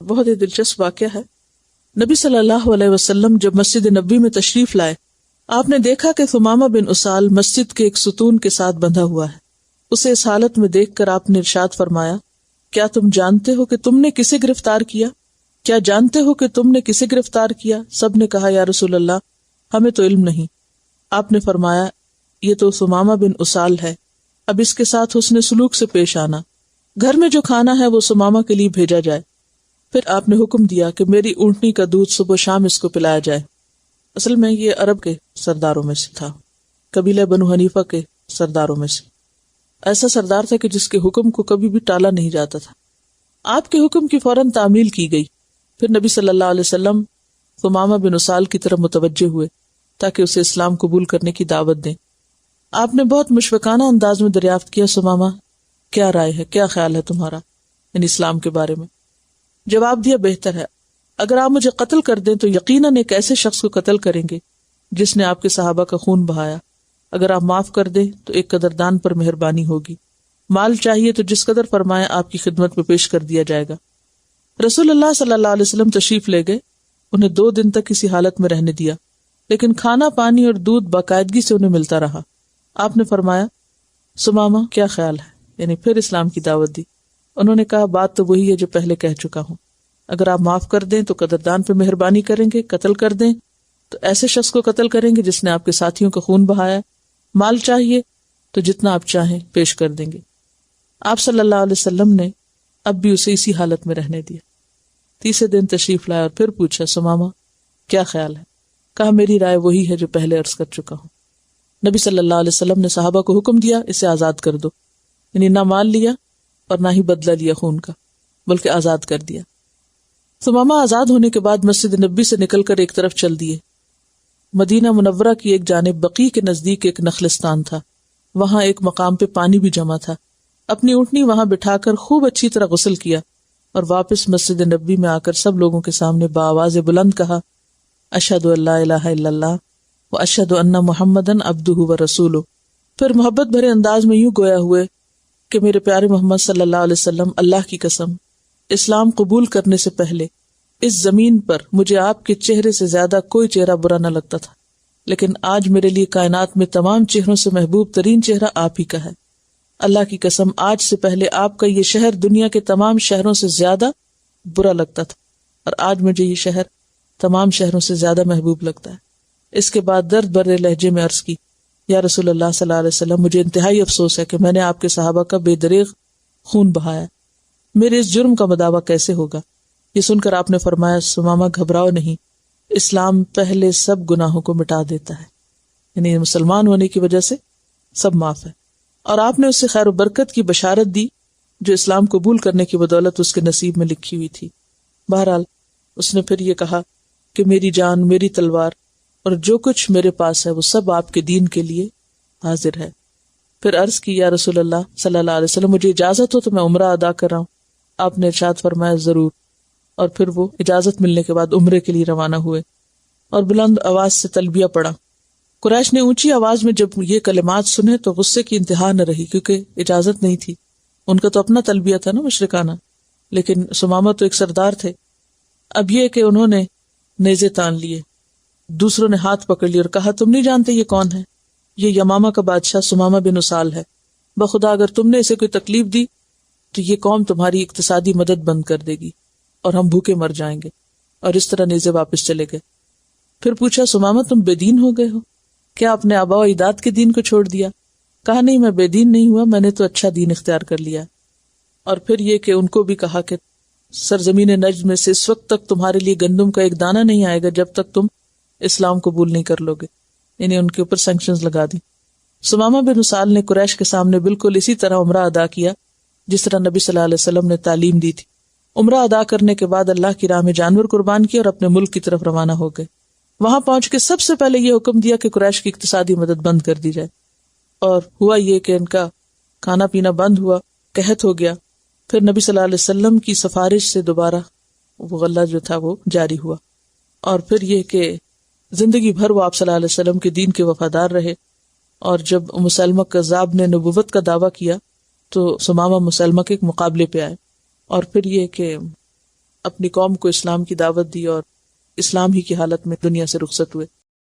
بہت ہی دلچسپ واقعہ ہے. نبی صلی اللہ علیہ وسلم جب مسجد نبوی میں تشریف لائے، آپ نے دیکھا کہ ثمامہ بن اسال مسجد کے ایک ستون کے ساتھ بندھا ہوا ہے. اسے اس حالت میں دیکھ کر آپ نے ارشاد فرمایا، کیا تم جانتے ہو کہ تم نے کسے گرفتار کیا؟ کیا جانتے ہو کہ تم نے کسے گرفتار کیا؟ سب نے کہا، یا رسول اللہ، ہمیں تو علم نہیں. آپ نے فرمایا، یہ تو ثمامہ بن اسال ہے، اب اس کے ساتھ حسن سلوک سے پیش آنا. گھر میں جو کھانا ہے وہ ثمامہ کے لیے بھیجا جائے. پھر آپ نے حکم دیا کہ میری اونٹنی کا دودھ صبح و شام اس کو پلایا جائے. اصل میں یہ عرب کے سرداروں میں سے تھا، قبیلہ بنو حنیفہ کے سرداروں میں سے. ایسا سردار تھا کہ جس کے حکم کو کبھی بھی ٹالا نہیں جاتا تھا. آپ کے حکم کی فوراً تعمیل کی گئی. پھر نبی صلی اللہ علیہ وسلم ثمامہ بن اسال کی طرف متوجہ ہوئے تاکہ اسے اسلام قبول کرنے کی دعوت دیں. آپ نے بہت مشفقانہ انداز میں دریافت کیا، ثمامہ کیا رائے ہے، کیا خیال ہے تمہارا یعنی اسلام کے بارے میں؟ جواب دیا، بہتر ہے. اگر آپ مجھے قتل کر دیں تو یقیناً ایک ایسے شخص کو قتل کریں گے جس نے آپ کے صحابہ کا خون بہایا. اگر آپ معاف کر دیں تو ایک قدردان پر مہربانی ہوگی. مال چاہیے تو جس قدر فرمائیں آپ کی خدمت میں پیش کر دیا جائے گا. رسول اللہ صلی اللہ علیہ وسلم تشریف لے گئے. انہیں 2 دن تک اسی حالت میں رہنے دیا، لیکن کھانا پانی اور دودھ باقاعدگی سے انہیں ملتا رہا. آپ نے فرمایا، ثمامہ کیا خیال ہے، یعنی پھر اسلام کی دعوت دی. انہوں نے کہا، بات تو وہی ہے جو پہلے کہہ چکا ہوں. اگر آپ معاف کر دیں تو قدردان پہ مہربانی کریں گے، قتل کر دیں تو ایسے شخص کو قتل کریں گے جس نے آپ کے ساتھیوں کا خون بہایا. مال چاہیے تو جتنا آپ چاہیں پیش کر دیں گے. آپ صلی اللہ علیہ وسلم نے اب بھی اسے اسی حالت میں رہنے دیا. 3 دن تشریف لائے اور پھر پوچھا، ثمامہ کیا خیال ہے؟ کہا، میری رائے وہی ہے جو پہلے عرض کر چکا ہوں. نبی صلی اللہ علیہ وسلم نے صحابہ کو حکم دیا، اسے آزاد کر دو. یعنی نہ مال لیا اور نہ ہی بدلہ لیا خون کا، بلکہ آزاد کر دیا. ثمامہ آزاد ہونے کے بعد مسجد نبوی سے نکل کر ایک طرف چل دیے. مدینہ منورہ کی ایک جانب بقیع کے نزدیک ایک نخلستان تھا. وہاں ایک مقام پہ پانی بھی جمع تھا. اپنی اونٹنی وہاں بٹھا کر خوب اچھی طرح غسل کیا اور واپس مسجد نبوی میں آ کر سب لوگوں کے سامنے بآواز بلند کہا، اشہد ان لا الہ الا اللہ واشہد ان محمدًا عبدہ ورسولہ. پھر محبت بھرے انداز میں یوں گویا ہوئے کہ میرے پیارے محمد صلی اللہ علیہ وسلم، اللہ کی قسم، اسلام قبول کرنے سے پہلے اس زمین پر مجھے آپ کے چہرے سے زیادہ کوئی چہرہ برا نہ لگتا تھا، لیکن آج میرے لیے کائنات میں تمام چہروں سے محبوب ترین چہرہ آپ ہی کا ہے. اللہ کی قسم، آج سے پہلے آپ کا یہ شہر دنیا کے تمام شہروں سے زیادہ برا لگتا تھا، اور آج مجھے یہ شہر تمام شہروں سے زیادہ محبوب لگتا ہے. اس کے بعد درد بھرے لہجے میں عرض کی، یا رسول اللہ صلی اللہ علیہ وسلم، مجھے انتہائی افسوس ہے کہ میں نے آپ کے صحابہ کا بے دریغ خون بہایا. میرے اس جرم کا مداوع کیسے ہوگا؟ یہ سن کر آپ نے فرمایا، ثمامہ گھبراؤ نہیں، اسلام پہلے سب گناہوں کو مٹا دیتا ہے. یعنی مسلمان ہونے کی وجہ سے سب معاف ہے. اور آپ نے اس سے خیر و برکت کی بشارت دی جو اسلام قبول کرنے کی بدولت اس کے نصیب میں لکھی ہوئی تھی. بہرحال اس نے پھر یہ کہا کہ میری جان، میری تلوار اور جو کچھ میرے پاس ہے وہ سب آپ کے دین کے لیے حاضر ہے. پھر عرض کی، یا رسول اللہ صلی اللہ علیہ وسلم، مجھے اجازت ہو تو میں عمرہ ادا کر رہا ہوں. آپ نے ارشاد فرمایا، ضرور. اور پھر وہ اجازت ملنے کے بعد عمرے کے لیے روانہ ہوئے اور بلند آواز سے تلبیہ پڑھا. قریش نے اونچی آواز میں جب یہ کلمات سنے تو غصے کی انتہا نہ رہی، کیونکہ اجازت نہیں تھی. ان کا تو اپنا تلبیہ تھا نا، مشرکانہ، لیکن ثمامہ تو ایک سردار تھے. اب یہ کہ انہوں نے نیزے تان لیے، دوسروں نے ہاتھ پکڑ لیے اور کہا، تم نہیں جانتے یہ کون ہے؟ یہ یمامہ کا بادشاہ ثمامہ بن اسال ہے. بخدا اگر تم نے اسے کوئی تکلیف دی تو یہ قوم تمہاری اقتصادی مدد بند کر دے گی اور ہم بھوکے مر جائیں گے. اور اس طرح نیزے واپس چلے گئے. پھر پوچھا، ثمامہ تم بے دین ہو گئے ہو؟ کیا اپنے آباء و اجداد کے دین کو چھوڑ دیا؟ کہا، نہیں، میں بے دین نہیں ہوا، میں نے تو اچھا دین اختیار کر لیا. اور پھر یہ کہ ان کو بھی کہا کہ سرزمین نجد میں سے اس وقت تک تمہارے لیے گندم کا ایک دانہ نہیں آئے گا جب تک تم اسلام قبول نہیں کر لو گے. یعنی ان کے اوپر سینکشنز لگا دی. ثمامہ بن اسال نے قریش کے سامنے بالکل اسی طرح عمرہ ادا کیا جس طرح نبی صلی اللہ علیہ وسلم نے تعلیم دی تھی. عمرہ ادا کرنے کے بعد اللہ کی راہ میں جانور قربان کیے اور اپنے ملک کی طرف روانہ ہو گئے. وہاں پہنچ کے سب سے پہلے یہ حکم دیا کہ قریش کی اقتصادی مدد بند کر دی جائے. اور ہوا یہ کہ ان کا کھانا پینا بند ہوا، قحط ہو گیا. پھر نبی صلی اللہ علیہ وسلم کی سفارش سے دوبارہ وہ غلہ جو تھا وہ جاری ہوا. اور پھر یہ کہ زندگی بھر وہ آپ صلی اللہ علیہ وسلم کے دین کے وفادار رہے. اور جب مسلمہ کذاب نے نبوت کا دعویٰ کیا تو ثمامہ مسلمہ کے ایک مقابلے پہ آئے. اور پھر یہ کہ اپنی قوم کو اسلام کی دعوت دی اور اسلام ہی کی حالت میں دنیا سے رخصت ہوئے.